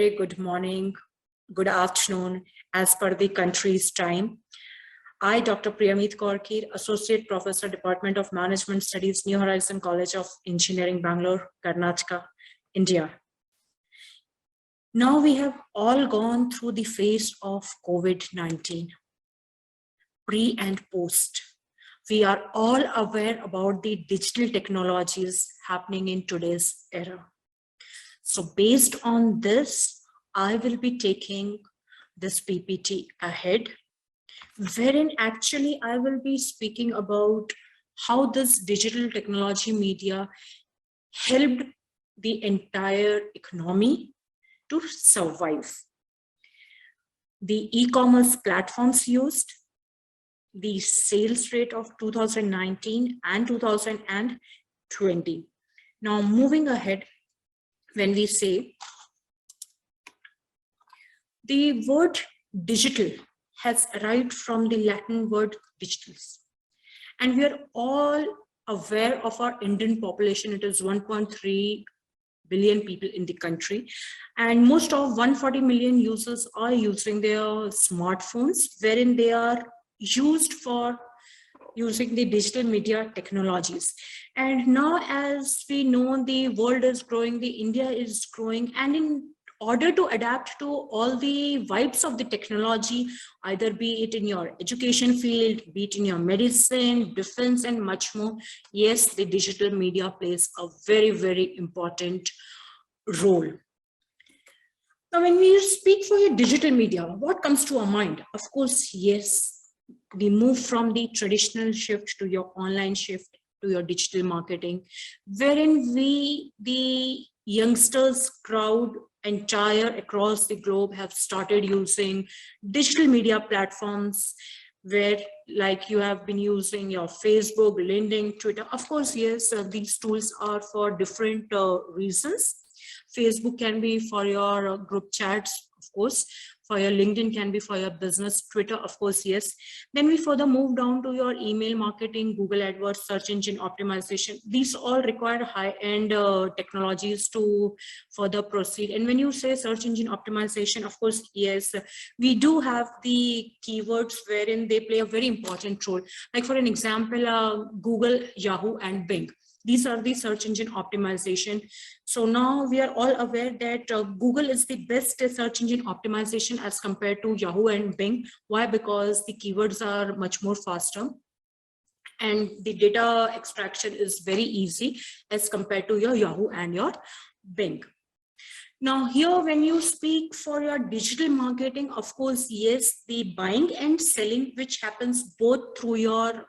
very good morning, good afternoon, as per the country's time. I, Dr. PRIYAMEET Kaur, Keer, Associate Professor, Department of Management Studies, New Horizon College of Engineering, Bangalore, Karnataka, India. Now we have all gone through the phase of COVID-19, pre and post. We are all aware about the digital technologies happening in today's era. So based on this, I will be taking this PPT ahead, wherein actually I will be speaking about how this digital technology media helped the entire economy to survive. The e-commerce platforms used, the sales rate of 2019 and 2020. Now moving ahead, when we say the word digital has arrived from the Latin word digitals, and we are all aware of our Indian population. It is 1.3 billion people in the country, and most of 140 million users are using their smartphones, wherein they are used for using the digital media technologies. And now, as we know, the world is growing, the India is growing, and in order to adapt to all the vibes of the technology, either be it in your education field, be it in your medicine, defense, and much more, yes, the digital media plays a very, very important role. Now, when we speak for your digital media, what comes to our mind? Of course, yes, the move from the traditional shift to your online shift to your digital marketing, wherein we, the youngsters crowd entire across the globe, have started using digital media platforms, where like you have been using your Facebook, LinkedIn, Twitter. Of course, yes, these tools are for different reasons. Facebook can be for your group chats, of course. For your LinkedIn can be for your business. Twitter, of course, yes. Then we further move down to your email marketing, Google AdWords, search engine optimization. These all require high-end technologies to further proceed. And when you say search engine optimization, of course, yes, we do have the keywords wherein they play a very important role. Like for an example, Google, Yahoo, and Bing. These are the search engine optimization. So now we are all aware that Google is the best search engine optimization as compared to Yahoo and Bing. Why? Because the keywords are much more faster and the data extraction is very easy as compared to your Yahoo and your Bing. Now here, when you speak for your digital marketing, of course, yes, the buying and selling, which happens both through your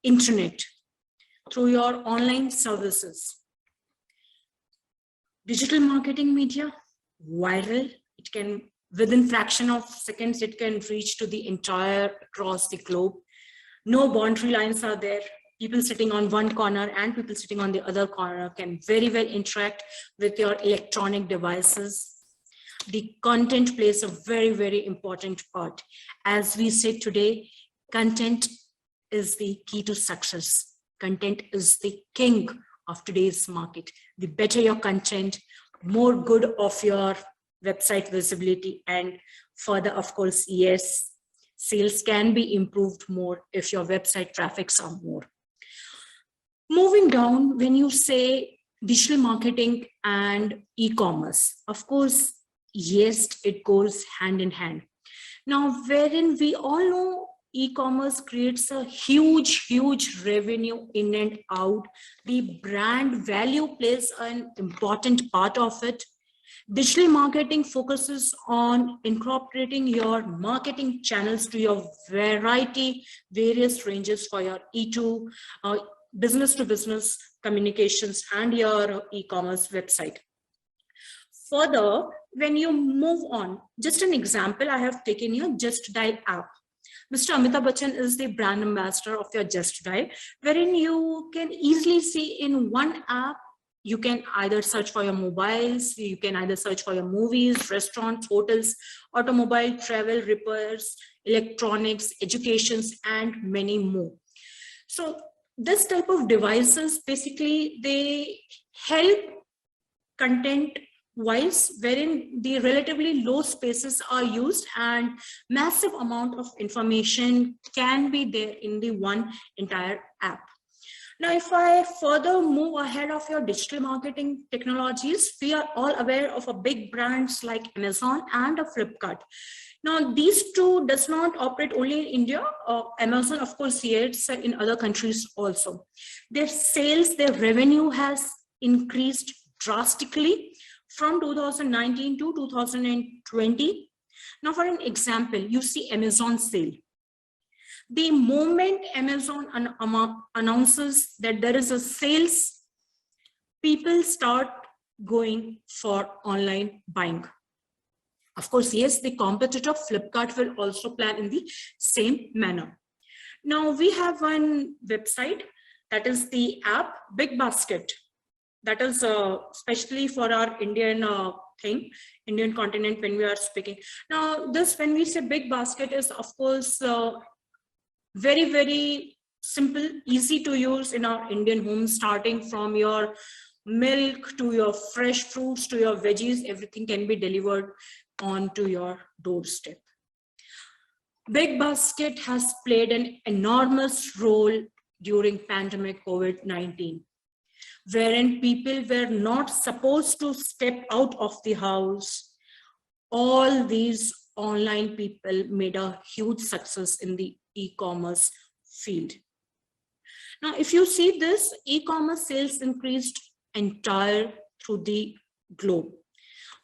internet, through your online services. Digital marketing media, viral, it can, within fraction of seconds, it can reach to the entire, across the globe. No boundary lines are there. People sitting on one corner and people sitting on the other corner can very well interact with your electronic devices. The content plays a very, very important part. As we say today, content is the key to success. Content is the king of today's market. The better your content, more good of your website visibility, and further, of course, yes, sales can be improved more if your website traffics are more. Moving down, when you say digital marketing and e-commerce, of course, yes, it goes hand in hand. Now, wherein we all know e-commerce creates a huge revenue in and out. The brand value plays an important part of it. Digital marketing focuses on incorporating your marketing channels to your various ranges for your E2, business to business communications, and your e-commerce website. Further, when you move on, just an example, I have taken your Just Dial app. Mr. Amitabh Bachchan is the brand ambassador of your Just Dial, wherein you can easily see in one app, you can either search for your mobiles, you can either search for your movies, restaurants, hotels, automobile, travel, repairs, electronics, educations, and many more. So this type of devices, basically, they help content wise, wherein the relatively low spaces are used and massive amount of information can be there in the one entire app. Now, if I further move ahead of your digital marketing technologies, we are all aware of a big brands like Amazon and a Flipkart. Now, these two does not operate only in India. Amazon, of course, yes, in other countries also. Their sales, their revenue has increased drastically from 2019 to 2020. Now, for an example, you see Amazon sale. The moment Amazon announces that there is a sales, people start going for online buying. Of course, yes, the competitor Flipkart will also plan in the same manner. Now we have one website, that is the app Big Basket. That is especially for our Indian Indian continent when we are speaking. Now this, when we say Big Basket, is of course very, very simple, easy to use in our Indian homes, starting from your milk to your fresh fruits to your veggies, everything can be delivered onto your doorstep. Big Basket has played an enormous role during pandemic COVID-19, wherein people were not supposed to step out of the house. All these online people made a huge success in the e-commerce field. Now, if you see this, e-commerce sales increased entire through the globe.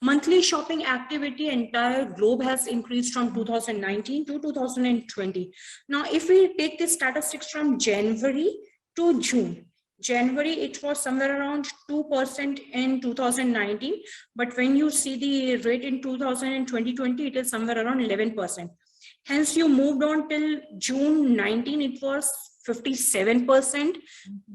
Monthly shopping activity entire globe has increased from 2019 to 2020. Now, if we take the statistics from January to June, January, it was somewhere around 2% in 2019, but when you see the rate in 2020, it is somewhere around 11%. Hence, you moved on till June 19, it was 57%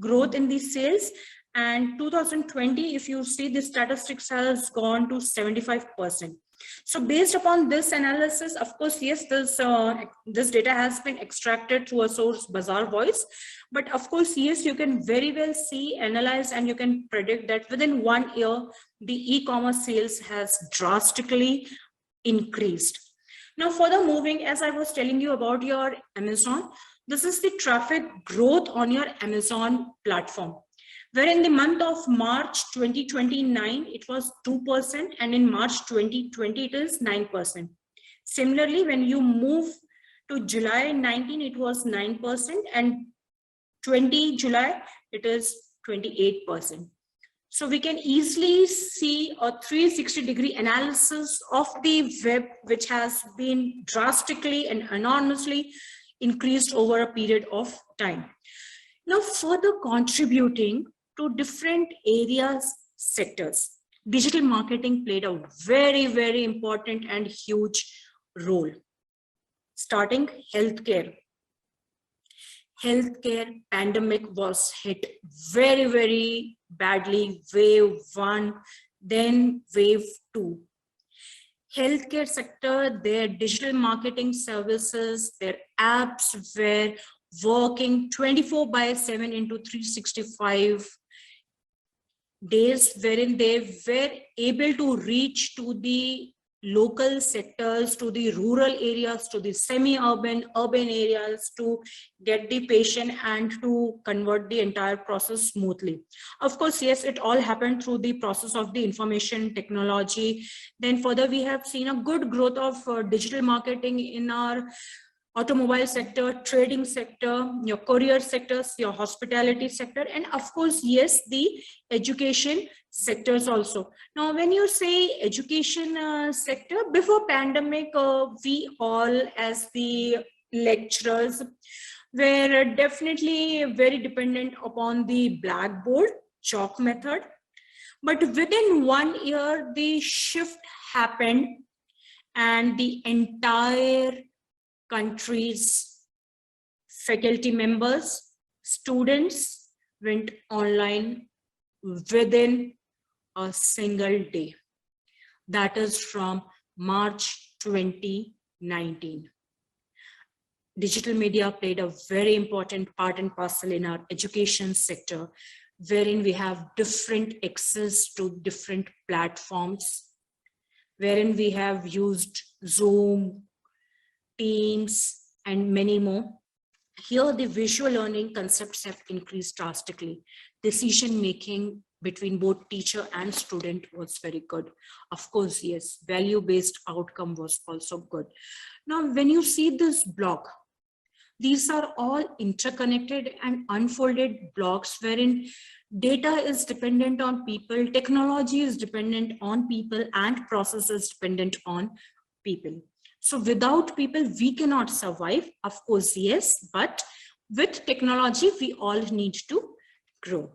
growth in the sales. And 2020, if you see, the statistics has gone to 75%. So based upon this analysis, of course, yes, this data has been extracted through a source Bazaar Voice. But of course, yes, you can very well see, analyze, and you can predict that within 1 year, the e-commerce sales has drastically increased. Now, further moving, as I was telling you about your Amazon, this is the traffic growth on your Amazon platform, where in the month of March 2029, it was 2%, and in March 2020, it is 9%. Similarly, when you move to July 19, it was 9%, and 20 July, it is 28%. So we can easily see a 360-degree analysis of the web, which has been drastically and enormously increased over a period of time. Now, further contributing to different areas, sectors, digital marketing played a very, very important and huge role. Starting healthcare. Healthcare pandemic was hit very, very badly, wave 1, then wave 2. Healthcare sector, their digital marketing services, their apps were working 24/7 into 365 days, wherein they were able to reach to the local sectors, to the rural areas, to the semi-urban, urban areas, to get the patient and to convert the entire process smoothly. Of course, yes, it all happened through the process of the information technology. Then further, we have seen a good growth of digital marketing in our automobile sector, trading sector, your courier sectors, your hospitality sector, and of course, yes, the education sectors also. Now, when you say education sector, before pandemic, we all as the lecturers were definitely very dependent upon the blackboard chalk method. But within 1 year, the shift happened and the entire country's faculty members, students went online within a single day. That is from March 2019. Digital media played a very important part and parcel in our education sector, wherein we have different access to different platforms, wherein we have used Zoom, Teams, and many more. Here, the visual learning concepts have increased drastically. Decision making between both teacher and student was very good. Of course, yes, value-based outcome was also good. Now, when you see this block, these are all interconnected and unfolded blocks wherein data is dependent on people, technology is dependent on people, and process is dependent on people. So without people, we cannot survive. Of course, yes, but with technology, we all need to grow.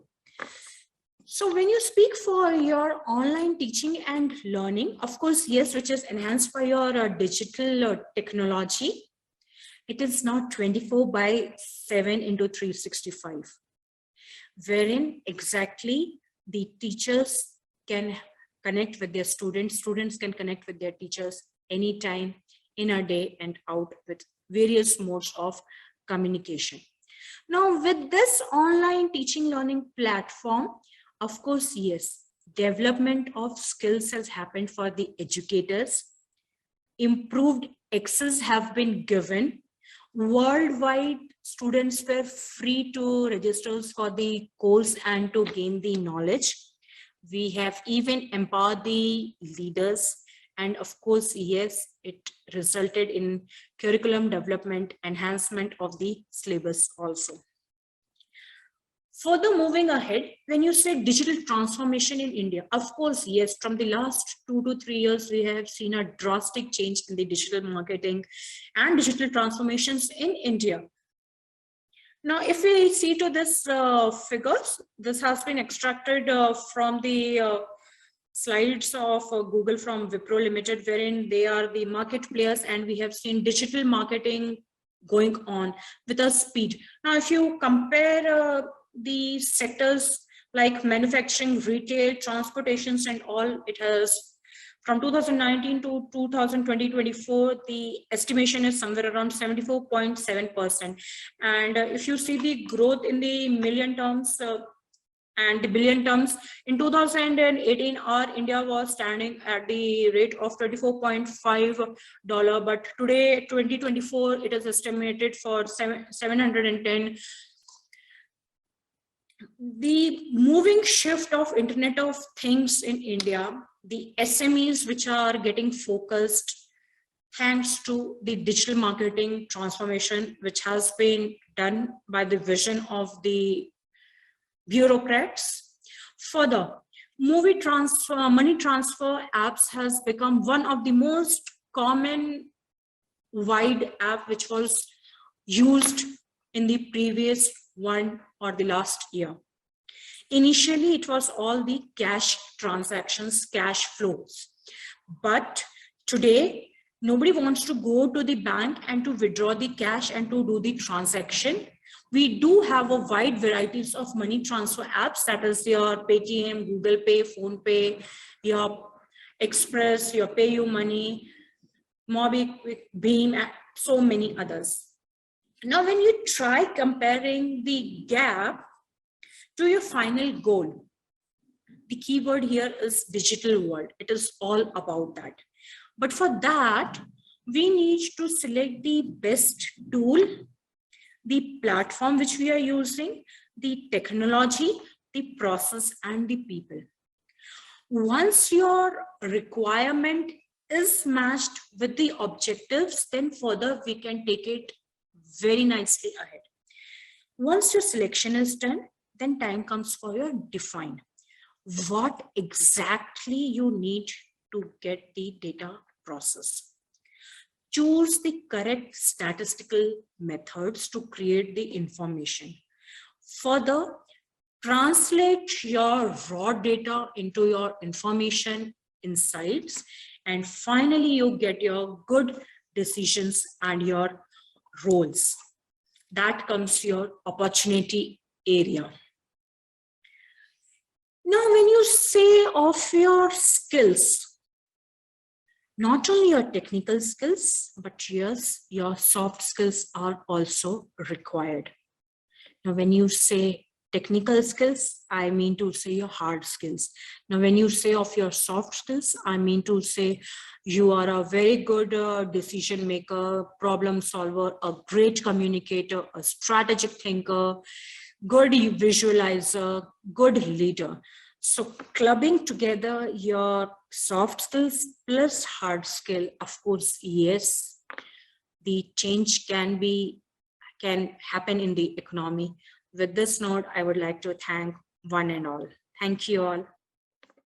So when you speak for your online teaching and learning, of course, yes, which is enhanced by your digital technology, it is now 24/7 into 365, wherein exactly the teachers can connect with their students, students can connect with their teachers anytime, in a day, and out with various modes of communication. Now, with this online teaching learning platform, of course, yes, development of skills has happened for the educators. Improved access have been given. Worldwide, students were free to register for the course and to gain the knowledge. We have even empowered the leaders. And of course, yes, it resulted in curriculum development, enhancement of the syllabus also. Further moving ahead, when you say digital transformation in India, of course, yes, from the last 2 to 3 years, we have seen a drastic change in the digital marketing and digital transformations in India. Now, if we see to this figures, this has been extracted from the slides of Google from Wipro Limited, wherein they are the market players, and we have seen digital marketing going on with a speed. Now, if you compare the sectors like manufacturing, retail, transportations, and all, it has from 2019 to 2020-24, the estimation is somewhere around 74.7%. And if you see the growth in the million terms and the billion terms, in 2018, our India was standing at the rate of $24.5, but today, 2024, it is estimated for 710. The moving shift of Internet of Things in India, the SMEs which are getting focused thanks to the digital marketing transformation, which has been done by the vision of the bureaucrats. Further, money transfer apps has become one of the most common wide app which was used in the previous one or the last year. Initially, it was all the cash transactions, cash flows. But today, nobody wants to go to the bank and to withdraw the cash and to do the transaction. We do have a wide varieties of money transfer apps, that is your Paytm, Google Pay, Phone Pay, your Express, your PayUmoney, MobiKwik, Beam, and so many others. Now, when you try comparing the gap to your final goal, the keyword here is digital world. It is all about that. But for that, we need to select the best tool, the platform which we are using, the technology, the process, and the people. Once your requirement is matched with the objectives, then further we can take it very nicely ahead. Once your selection is done, then time comes for your define. What exactly you need to get the data process. Choose the correct statistical methods to create the information. Further, translate your raw data into your information insights. And finally, you get your good decisions and your roles. That comes your opportunity area. Now, when you say of your skills, not only your technical skills, but yes, your soft skills are also required. Now, when you say technical skills, I mean to say your hard skills. Now, when you say of your soft skills, I mean to say you are a very good decision maker, problem solver, a great communicator, a strategic thinker, good visualizer, good leader. So clubbing together your soft skills plus hard skill, of course, yes, the change can happen in the economy. With this note, I would like to thank one and all. Thank you all.